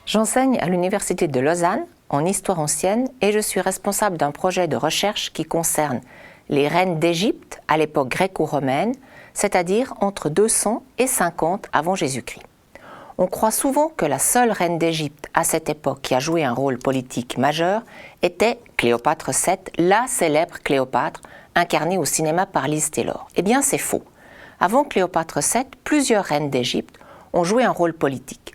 J'enseigne à l'Université de Lausanne en histoire ancienne et je suis responsable d'un projet de recherche qui concerne les reines d'Égypte à l'époque gréco-romaine, c'est-à-dire entre 200 et 50 avant Jésus-Christ. On croit souvent que la seule reine d'Égypte à cette époque qui a joué un rôle politique majeur était Cléopâtre VII, la célèbre Cléopâtre incarnée au cinéma par Liz Taylor. Eh bien, c'est faux. Avant Cléopâtre VII, plusieurs reines d'Égypte ont joué un rôle politique.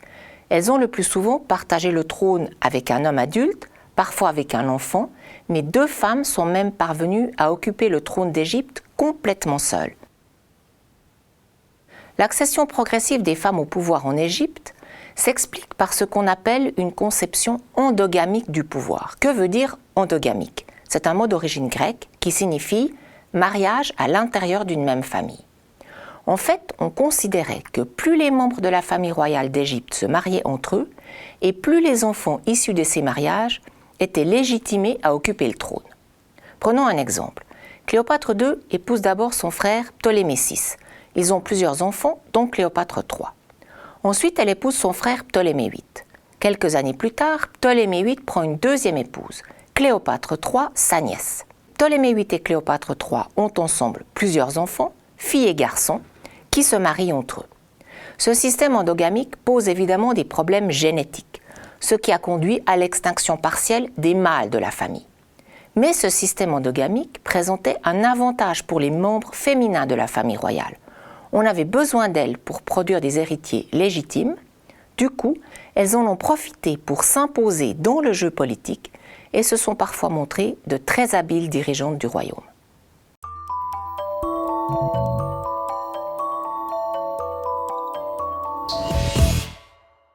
Elles ont le plus souvent partagé le trône avec un homme adulte, parfois avec un enfant, mais 2 femmes sont même parvenues à occuper le trône d'Égypte complètement seules. L'accession progressive des femmes au pouvoir en Égypte s'explique par ce qu'on appelle une conception endogamique du pouvoir. Que veut dire endogamique? C'est un mot d'origine grecque qui signifie mariage à l'intérieur d'une même famille. En fait, on considérait que plus les membres de la famille royale d'Égypte se mariaient entre eux, et plus les enfants issus de ces mariages étaient légitimés à occuper le trône. Prenons un exemple. Cléopâtre II épouse d'abord son frère Ptolémée VI. Ils ont plusieurs enfants, dont Cléopâtre III. Ensuite, elle épouse son frère Ptolémée VIII. Quelques années plus tard, Ptolémée VIII prend une deuxième épouse, Cléopâtre III, sa nièce. Ptolémée VIII et Cléopâtre III ont ensemble plusieurs enfants, filles et garçons, qui se marient entre eux. Ce système endogamique pose évidemment des problèmes génétiques, ce qui a conduit à l'extinction partielle des mâles de la famille. Mais ce système endogamique présentait un avantage pour les membres féminins de la famille royale. On avait besoin d'elles pour produire des héritiers légitimes. Du coup, elles en ont profité pour s'imposer dans le jeu politique et se sont parfois montrées de très habiles dirigeantes du royaume.